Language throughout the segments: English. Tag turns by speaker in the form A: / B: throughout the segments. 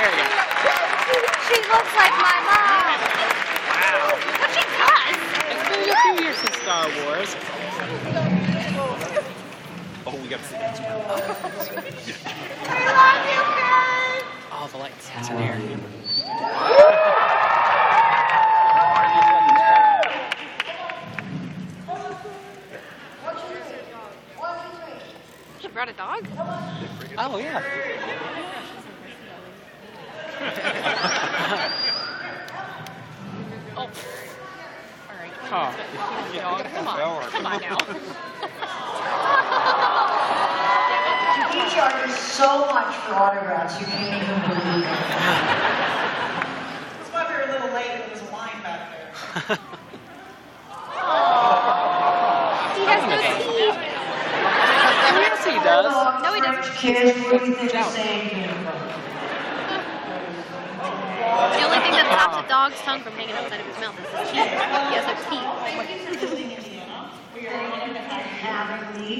A: There you go.
B: She looks like my mom.
A: Wow.
B: But she does.
A: It's been a few years since Star Wars.
C: Oh, we got to see that.
B: I love you, guys.
A: Oh, the lights. It's in here.
B: She brought a dog?
A: Oh, yeah.
B: Oh. All right.
A: Oh.
B: Dog. Come on. Come on now.
D: He charges so much for autographs, you can't even believe it.
E: That's why we were a little late. There was a line back there.
B: He has no teeth.
A: Yes, he does.
B: No, he doesn't.
D: Kids, where do you think the saying came from?
B: The only thing that stops a dog's tongue from hanging outside of his mouth is his teeth. He has no teeth.
E: Thank you for visiting Indiana. We are honored to have you.
D: Having me.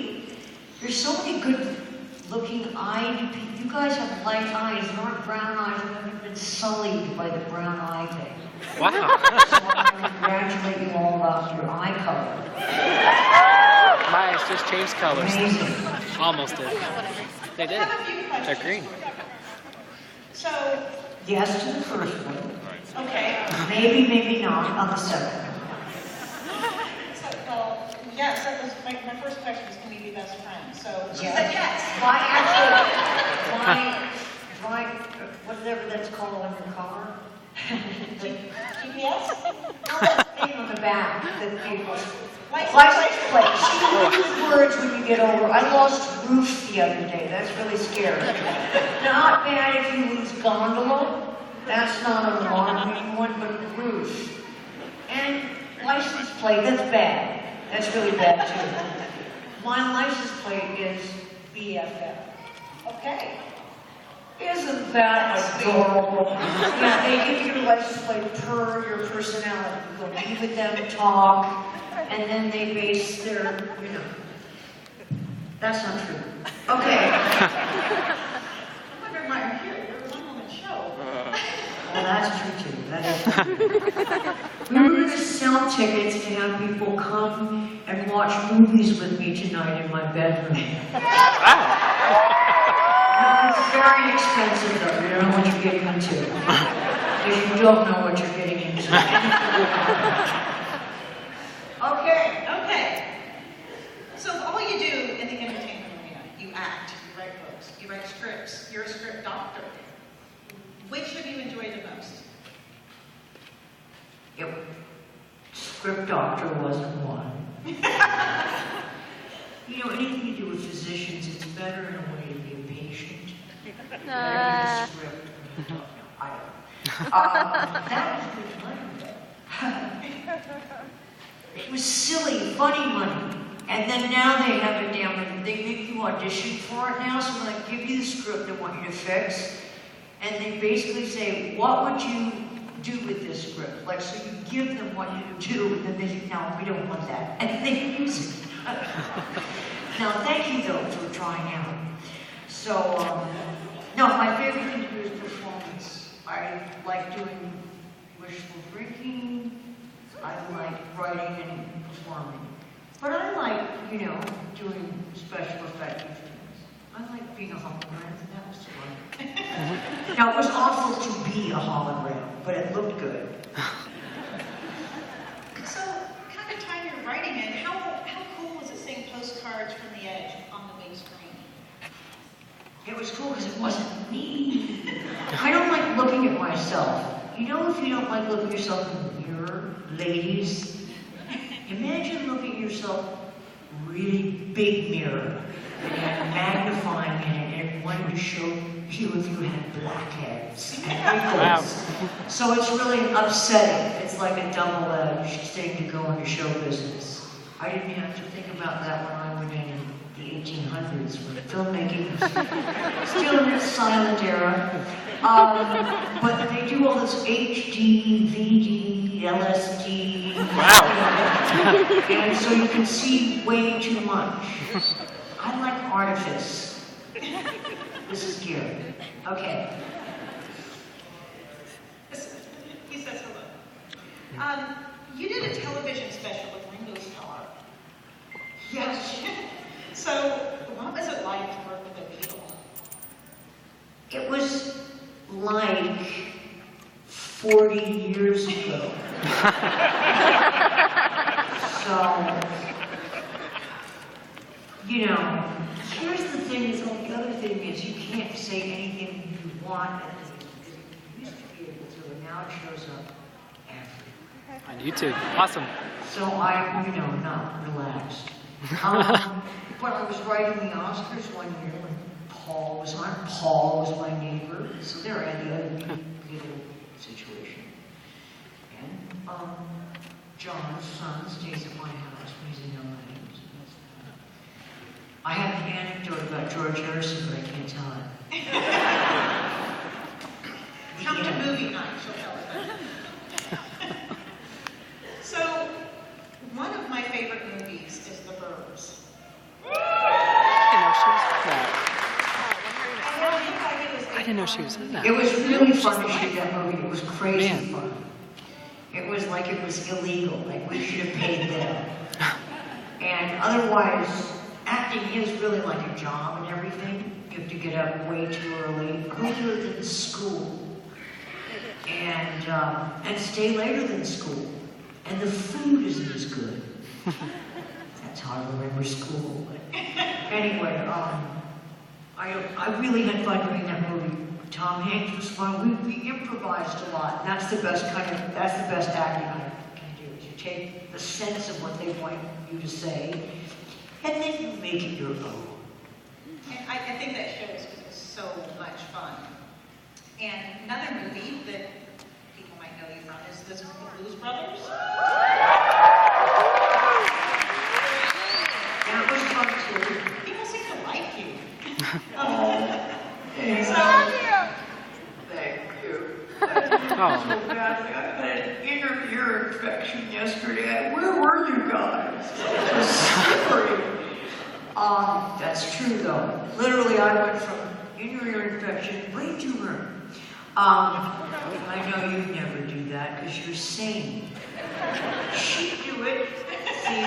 D: There's so many good-looking eyed people. You guys have light eyes. There aren't brown eyes. You haven't been sullied by the brown eye thing.
A: Wow.
D: So I want to congratulate you all about your eye color.
A: My eyes just changed colors.
D: Amazing.
A: Almost did. They
E: I
A: did.
E: have a few questions.
A: They're green.
E: So,
D: Yes to the first one.
E: okay.
D: Maybe, maybe not on the second.
E: So, well, yes, that was my first question was, can we be best friends? So she
D: Yes.
E: said yes.
D: Why actually, why, whatever that's called on your car?
E: GPS?
D: No, that thing on the back that people.
E: License
D: License plate. See, use words when you get older. I lost roof the other day. That's really scary. Not bad if you lose gondola. That's not an alarming one, but roof. And license plate, that's bad. That's really bad too. My license plate is BFF.
E: Okay.
D: Isn't that adorable? Yeah, they give you your license plate per your personality. You go meet with them, talk, and then they base their, That's not true. Okay.
E: I wonder why I'm here. You're a one-woman show.
D: Well, that's true too. That is true. We were going to sell tickets to have people come and watch movies with me tonight in my bedroom. It's very expensive though. You don't know what you're getting into. If you don't know what you're getting into.
E: Okay. So all you do in the entertainment arena, you act, you write books, you write scripts, you're a script doctor. Which have you enjoyed the most?
D: Script doctor wasn't one. Anything you do with physicians, it's better in a way to be a patient. Better than a script. No, I don't. That was good money, though. It was silly, funny money. And then now they have it down, they make you audition for it now, so when they give you the script they want you to fix, and they basically say, what would you do with this script? Like, so you give them what you do, and then they say, no, we don't want that. And they use it. Now, thank you, though, for trying out. So, no, my favorite thing to do is performance. I like doing wishful drinking. I like writing and performing. But I like, doing special effects things. I like being a hologram, and that was fun. Now, it was awful to be a hologram, but it looked good.
E: So, kind of tying your writing in, how cool was it seeing postcards from the edge on the big screen?
D: It was cool because it wasn't me. I don't like looking at myself. If you don't like looking at yourself in the mirror, ladies, imagine looking at yourself really big mirror and magnifying it and wanting to show you if you had blackheads and wrinkles. So it's really upsetting. It's like a double-edged thing to go into show business. I didn't have to think about that when I went in the 1800s when filmmaking was still in its silent era. But they do all this HD, VD, LSD.
A: Wow.
D: And so you can see way too much. I like artifice. This is Carrie. Okay.
E: You did a television special with Ringo Starr.
D: Yes.
E: So, what was it like to work with a Beatle?
D: It was like 40 years ago. So, you know, here's the thing, the other thing is you can't say anything you want at the you used to be able to, and now it shows up everywhere.
A: On YouTube. Awesome.
D: So I'm, not relaxed. But I was writing the Oscars one year when Paul was on. Paul was my neighbor, so there I had the other little situation. And John's son stays at my house when he's in LA. So that's that. I have an anecdote about George Harrison, but I can't tell it.
E: Come to movie night, she'll tell us that. So, one of my favorite movies is The Burbs.
A: I didn't know she was in that.
D: It was really fun to shoot that movie. It was crazy
A: Man.
D: fun. It was like it was illegal, like we should have paid them. And otherwise, acting is really like a job and everything. You have to get up way too early, earlier than school, and stay later than school. And the food isn't as good. That's how I remember school. But anyway, I really had fun doing that movie. Tom Hanks was fun. We improvised a lot. And that's the best acting I can do. Is you take the sense of what they want you to say, and then you make it your own.
E: And I think that show is so much fun. And another movie that people might know you from is The Blues Brothers.
D: That was fun too.
E: People seem to like you.
D: Thank you.
A: Oh.
D: So badly. I had an inner ear infection yesterday. Where were you guys? It was slippery. That's true though. Literally, I went from inner ear infection right to her. I know you'd never do that because you're sane. She'd do it. See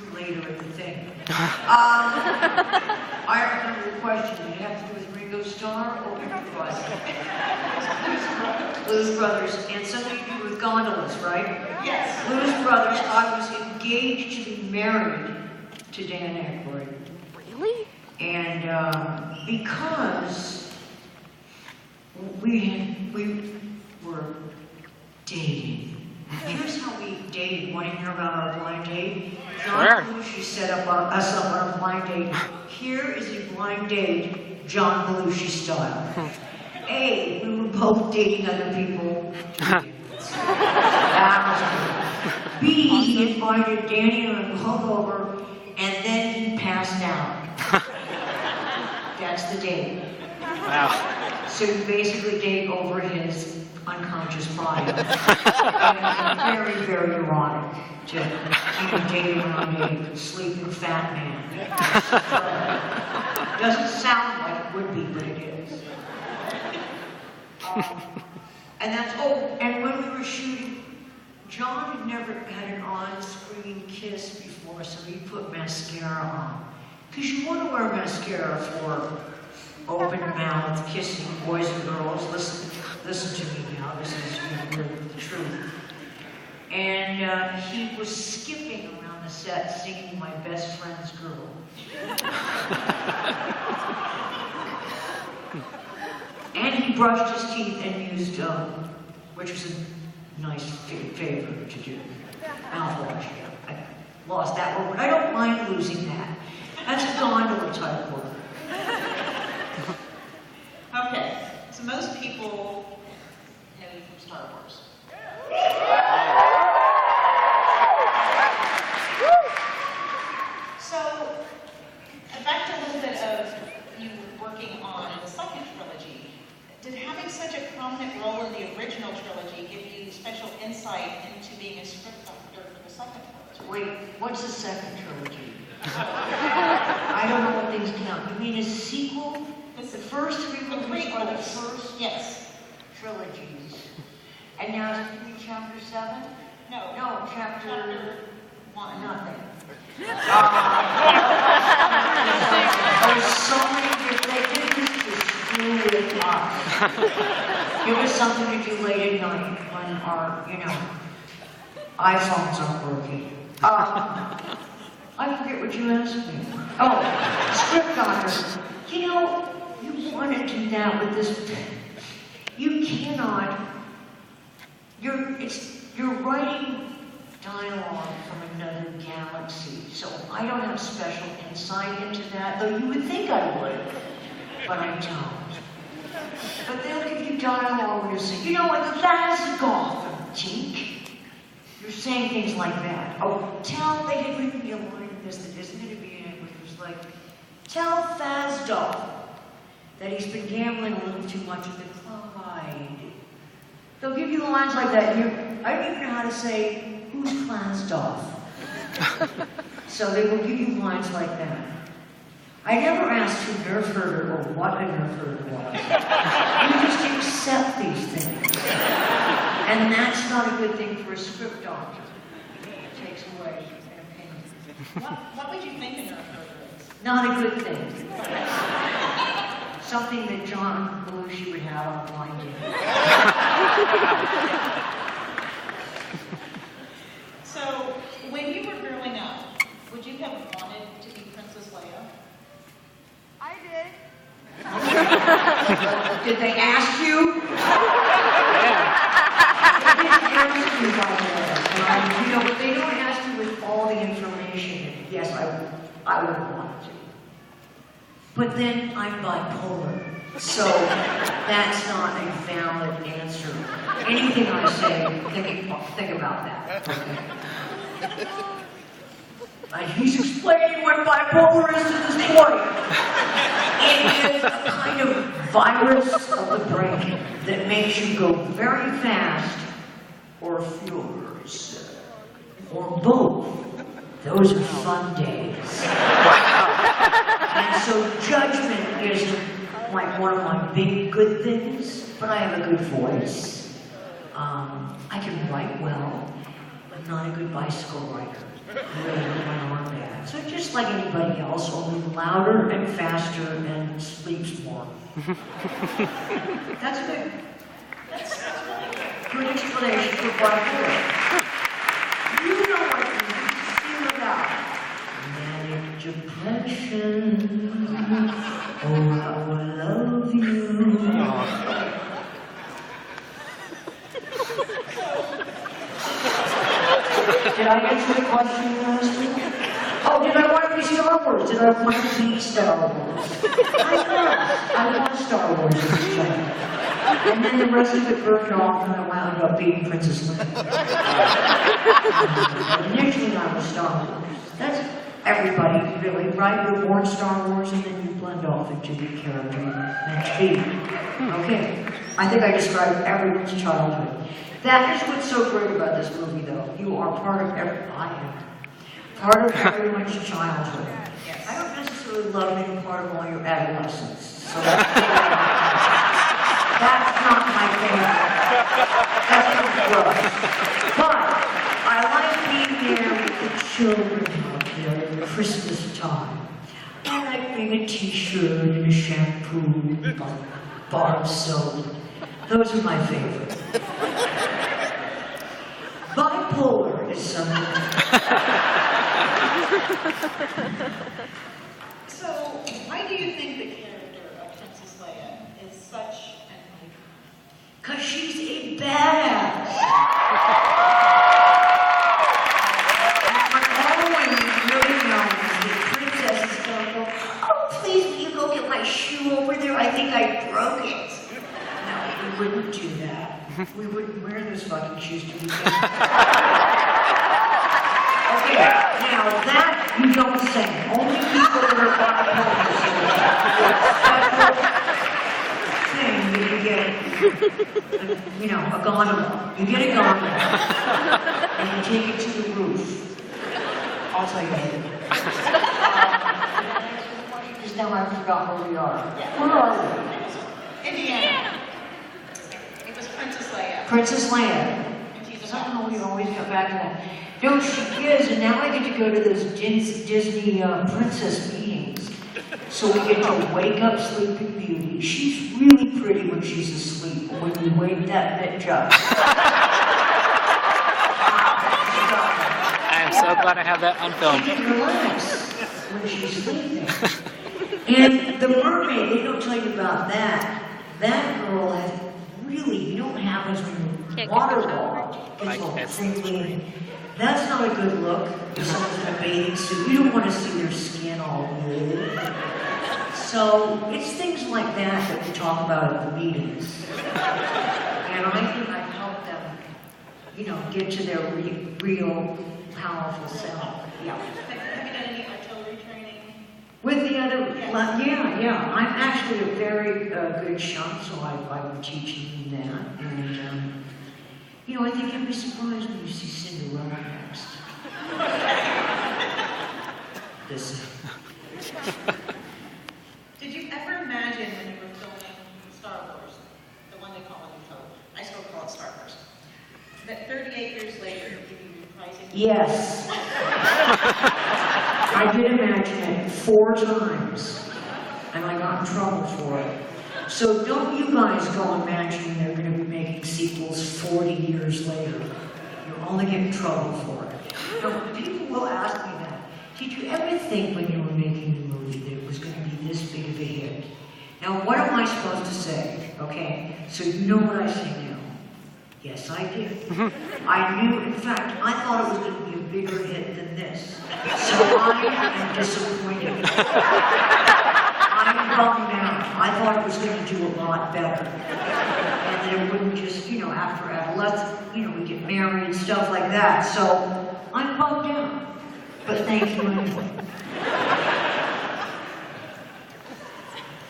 D: you later at the thing. I remember the question. Did it have to do with Ringo Starr or improvising? Blues Brothers, and something to do with gondolas, right?
E: Yes.
D: Blues Brothers, I was engaged to be married to Dan Aykroyd.
B: Really?
D: And because we were dating. Here's how we dated. Want to hear about our blind date? John Belushi set us up on a blind date. Here is a blind date, John Belushi style. A, we were both dating other people. That was good. B, he invited Danny and I to hug over, and then he passed out. That's the date.
A: Wow.
D: So you basically date over his unconscious body. And it's very, very erotic to dating around a sleeping fat man. Doesn't sound like it would be, but it is. And when we were shooting, John had never had an on-screen kiss before, so he put mascara on. Because you want to wear mascara for open mouth, kissing boys and girls. Listen to me now, this is the truth. And he was skipping around the set singing My Best Friend's Girl. And he brushed his teeth and used, which was a nice favor to do, mouthwash. I lost that one, but I don't mind losing that. That's a gondola type word.
E: Okay, so most people know you from Star Wars. So, back to a little bit of you working on the second trilogy. Did having such a prominent role in the original trilogy give you special insight into being a script doctor for the second trilogy?
D: Wait, what's the second trilogy? I don't know what things count. You mean a sequel? The first three movies are the first
E: Yes.
D: trilogies. And now it's going to be chapter 7?
E: No.
D: No, chapter
E: 1.
D: nothing. There's so many different, they did this to screw with us. Give us something to do late at night when our, iPhones aren't working. I forget what you asked me. Oh, script doctor. You want to do that with this. You cannot. You're writing dialogue from another galaxy, so I don't have special insight into that, though you would think I would, but I don't. But they'll give you dialogue where you say, that's Gotham, Tink. You're saying things like that. Oh, they had written me a line in this that isn't going to be in it, which was like, tell Fazdo that he's been gambling a little too much with the Clyde. They'll give you lines like that, and I don't even know how to say, who's Klasdorf? So they will give you lines like that. I never asked who nerf herder or what a nerf herder was. You just accept these things. And that's not a good thing for a script doctor. It takes away an opinion.
E: What would you think a nerf herder is?
D: Not a good thing. Something that John Belushi would have on a blind date.
E: So, when you were growing up, would you have wanted to be Princess Leia?
B: I did.
D: Did they ask you? They didn't ask you about that. But they don't ask you with all the information. Yes, I would have wanted to. But then I'm bipolar, so that's not a valid answer. Anything I say, think about that. And he's explaining what bipolar is to this point. It is a kind of virus of the brain that makes you go very fast or furious, or both. Those are fun days. And so judgment isn't like one of my big good things, but I have a good voice. I can write well, but not a good bicycle rider. I really hurt my arm bad. So just like anybody else, only louder and faster and sleeps more. That's good. That's good explanation for bipolar. You know what you feel about manic depression. Oh, how I love you. Did I answer the question you asked me? Oh, did I want to be Star Wars? Did I want to be Star Wars? I was Star Wars as a child. And then the rest of it burned off and I wound up being Princess Leia. Initially I was Star Wars. That's everybody, really, right? You're born Star Wars and then you blend off into the character you're meant to be. Okay. I think I described everyone's childhood. That is what's so great about this movie, though. You are part of everyone's childhood.
E: Yes.
D: I don't necessarily love being part of all your adolescence. So that's not my favorite. That's not gross. But I like being there with the children out there at Christmas time. I like being a t-shirt and a shampoo and a bar of soap. Those are my favorite. Bipolar is something.
E: So, why do you think the character of Princess Leia is such an icon?
D: Because she's a badass. And everyone really knows that princesses don't go, oh, please, will you go get my shoe over there? I think I broke it. No, we wouldn't do that. We wouldn't wear those fucking shoes to be Okay, now that you don't say. Only people that are bipolar say. Thing you get, a gondola. You get a gondola, and you take it to the roof. I'll tell you later. Because now I forgot where we are. Where are we?
E: Indiana. It was Princess Leia.
D: Princess Leia.
E: And she's a
D: Somehow we always come back to that. No, she is, and now I get to go to those Disney princess meetings. So we get to wake up Sleeping Beauty. She's really pretty when she's asleep, but when we wake that bitch up.
A: I am so glad I have that on film.
D: She can relax when she's sleeping. And the mermaid, they don't tell you about that. That girl has really, you don't have as when you're waterlogged. It's all crinkly. That's not a good look if someone's in a bathing suit. You don't want to see their skin all blue. So it's things like that we talk about at the meetings. And I think I help them, get to their real powerful self. Yeah.
E: Have you done any artillery training?
D: With the other, yeah. I'm actually a very good chum, so I'm teaching them that. And, I think you'll be surprised when you see Cinderella next.
E: Did you ever imagine when you were filming Star Wars, the one they call it, I still call it Star Wars, that 38 years later you'd be reprising?
D: Yes. I did imagine it 4 times, and I got in trouble for it. So don't you guys go imagining they're going to be making sequels 40 years later. You'll only get in trouble for it. People will ask me that. Did you ever think when you were making the movie that it was going to be this big of a hit? Now, what am I supposed to say? Okay, so you know what I say now. Yes, I did. I knew, in fact, I thought it was going to be a bigger hit than this. So I am disappointed. I'm bummed out. I thought it was going to do a lot better. And that it wouldn't just, after adolescence, we get married and stuff like that. So I'm bummed out. But thank you anyway.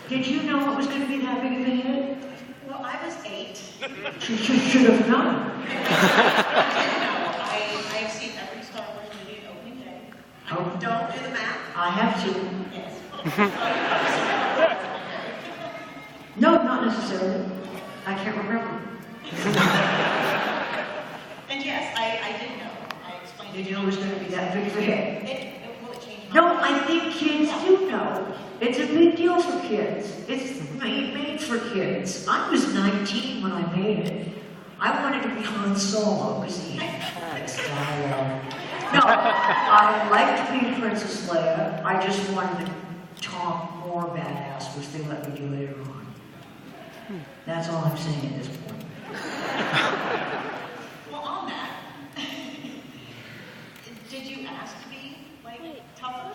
D: Did you know it was going to be that big of a hit?
E: Well, I was 8.
D: You should have known.
E: I didn't know. I've seen every Star Wars movie on opening day. Don't do the math.
D: I have to.
E: Yes.
D: No, not necessarily. I can't remember.
E: And yes, I did know. I explained
D: Did you know it was going to be that big of a hit?
E: Will it change my
D: No, I think kids do know. It's a big deal for kids. It's made for kids. I was 19 when I made it. I wanted to be Han Solo because he had style. No, I liked being Princess Leia. I just wanted to talk more badass, which they let me do later on. That's all I'm saying at this point.
E: Well, on that, did you ask to be, tougher?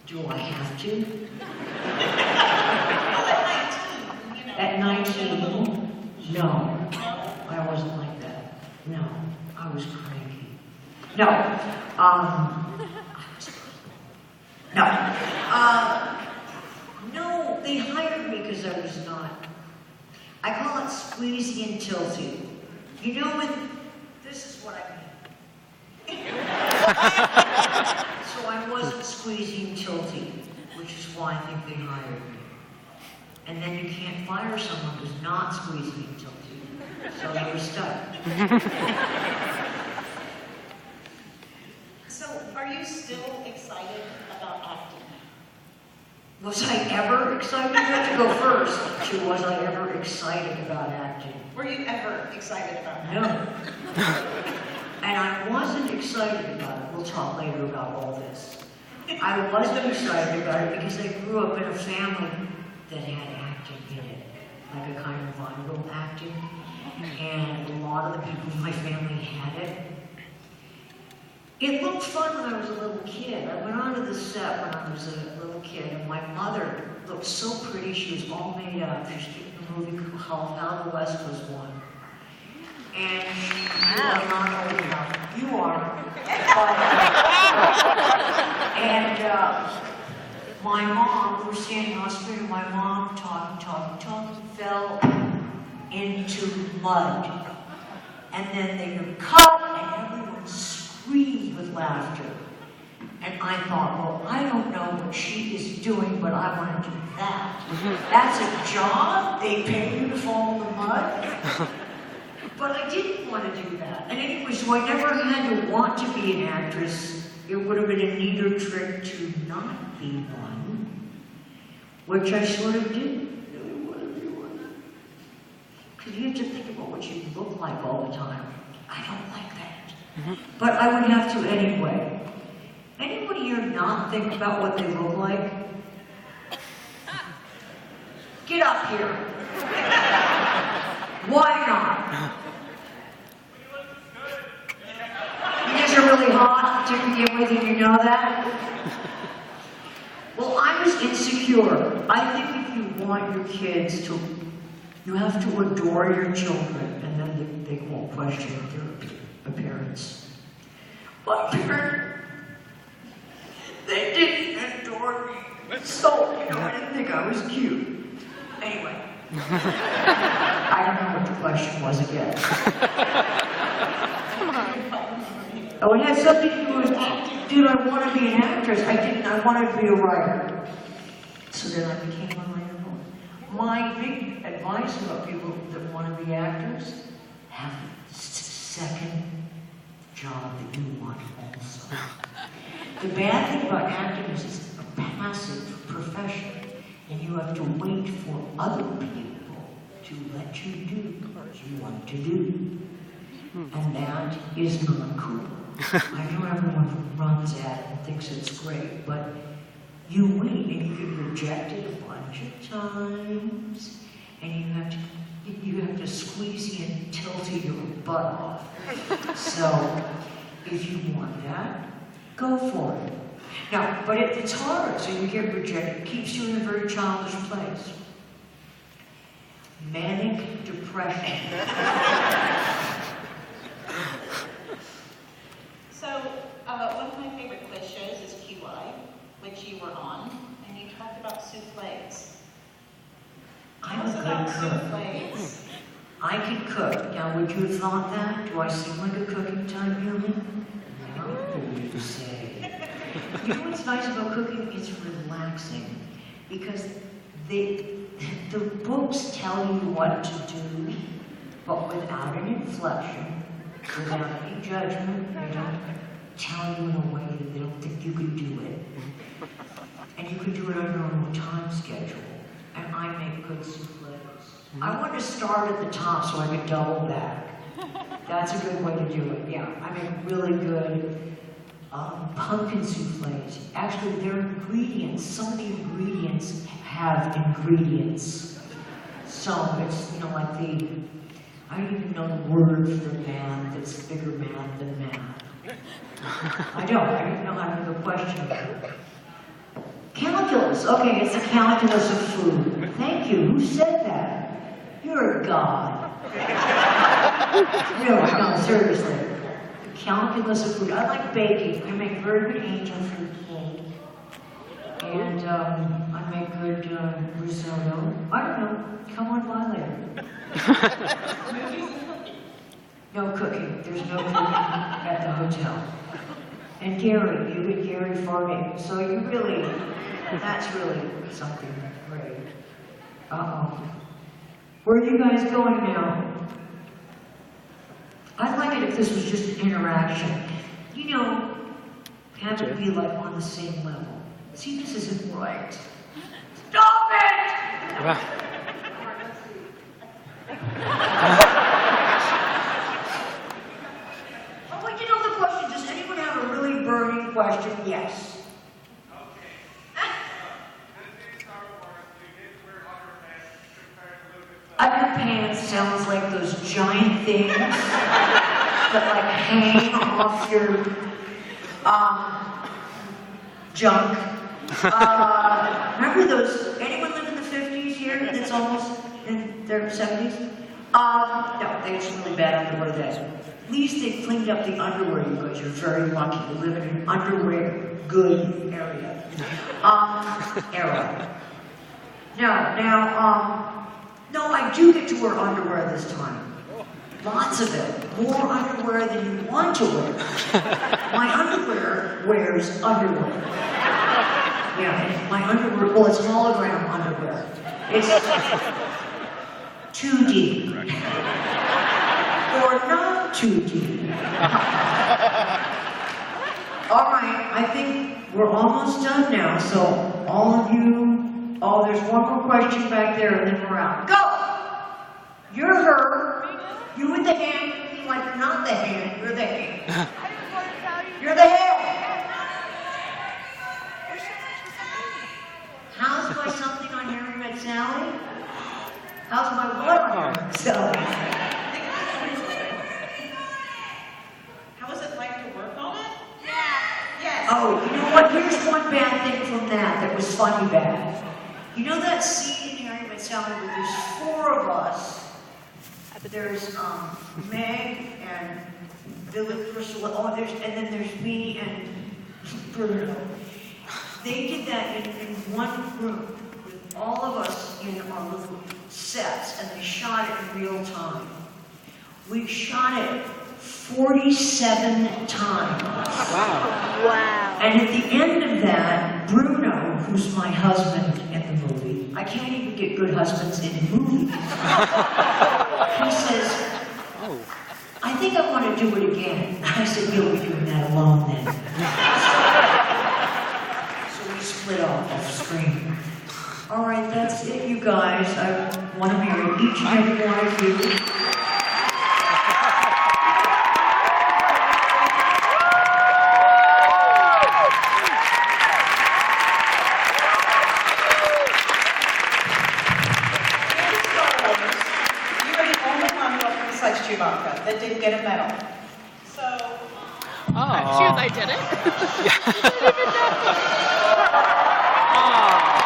D: Do I have to?
E: Well, at 19,
D: At 19? No.
E: No?
D: I wasn't like that. No. I was cranky. No. No, they hired me because I was not. I call it squeezy and tilty. This is what I mean. So I wasn't squeezy and tilty, which is why I think they hired me. And then you can't fire someone who's not squeezy and tilty. So they were stuck.
E: So, are you still excited about acting?
D: Was I ever excited? You have to go first. Was I ever excited about acting?
E: Were you ever excited about acting?
D: No. And I wasn't excited about it. We'll talk later about all this. I wasn't excited about it because I grew up in a family that had acting in it, like a kind of vaudeville acting. And a lot of the people in my family had it. It looked fun when I was a little kid. I went onto the set when I was a little kid, and my mother looked so pretty. She was all made up. She was in a movie called How the West Was Won. And you are not old enough. You are. And my mom, we were standing on the street, and my mom talking, fell into mud. And then they were cut, and everyone screamed with laughter. And I thought, well, I don't know what she is doing, but I want to do that. That's a job? They pay you to fall in the mud? But I didn't want to do that. And anyway, so I never had to want to be an actress. It would have been a neater trick to not be one, which I sort of did. Because you have to think about what you look like all the time. I don't like that. But I would have to anyway. Anybody here not think about what they look like? Get up here. Why not? You guys are really hot to begin with, and you know that? Well, I was insecure. I think if you want your kids to, you have to adore your children, and then they won't question their appearance. My parents, they didn't adore me. So, I didn't think I was cute. Anyway. I don't know what the question was again.
B: Come on.
D: Oh, it had something to do with, did I want to be an actress? I didn't. I wanted to be a writer. So then I became a writer. My big advice about people that want to be actors, have a second job that you want also. The bad thing about acting is it's a passive profession, and you have to wait for other people to let you do what you want to do. And that is not cool. I know everyone runs at it and thinks it's great, but you wait and you get rejected a bunch of times, and you have to squeeze the tilty your butt off. So, if you want that, go for it. Now, but it's hard, so you get rejected. It keeps you in a very childish place. Manic depression.
E: So, one of my favorite quiz shows is Q A, which you were on, and you talked about souffles.
D: I'm a
E: Tell us about
D: good cook.
E: souffles.
D: I can cook. Now, would you have thought that? Do I seem like a cooking type human? No, you say. You know what's nice about cooking? It's relaxing. Because the books tell you what to do, but without an inflection, without any judgment. They don't tell you in a way that they don't think you can do it. And you can do it on your own time schedule. And I make good souffles. I want to start at the top so I can double back. That's a good way to do it, yeah. I make really good pumpkin souffles. Actually, they're ingredients. Some of the ingredients have ingredients. So it's, like I don't even know the word for math that's bigger math than math. I don't even know how to do the question. Calculus. Okay, it's the calculus of food. Thank you. Who said that? You're a god. Really, no, seriously. The calculus of food. I like baking. I make very good angel food cake. And I make good risotto. I don't know. Come on by later. No cooking. There's no cooking at the hotel. And Gary, you get Gary farming. So you really, that's really something great. Uh-oh. Where are you guys going now? I'd like it if this was just an interaction. Have it be like on the same level. See, this isn't right. Stop it! Oh, wait, the question. Does anyone have a really burning question? Yes. Underpants sounds like those giant things that hang off your junk. Remember those? Anyone live in the 50s here that's almost in their 70s? No, they had really bad underwear then. At least they cleaned up the underwear, you guys. You're very lucky to live in an underwear good area. Era. No, I do get to wear underwear this time. Lots of it. More underwear than you want to wear. My underwear wears underwear. Yeah, my underwear, well, it's hologram underwear. It's 2D. or not too deep? All right, I think we're almost done now, so all of you, oh, there's one more question back there, and then we're out. Go! You're her. You with the hand, you mean like you're not the hand, you're the hand. You're the hand. How's my something on Harry Met Sally? How's my what on Harry Met Sally?
E: How was it like to work on it? Yes.
D: Oh, you know what? Here's one bad thing from that was funny bad. You know that scene in Harry Met Sally where there's 4 of us? There's Meg and Billy Crystal, and then there's me and Bruno. They did that in one room with all of us in our little sets, and they shot it in real time. We shot it 47 times.
B: Wow.
D: And at the end of that, Bruno, who's my husband in the movie, I can't even get good husbands in movies. He says, I think I want to do it again. I said, you'll be doing that alone then. So we split off screen. All right, that's it, you guys. I want to marry each and every one of you.
E: Chewbacca that didn't get a medal. So,
B: I'm sure I did it.
A: Oh.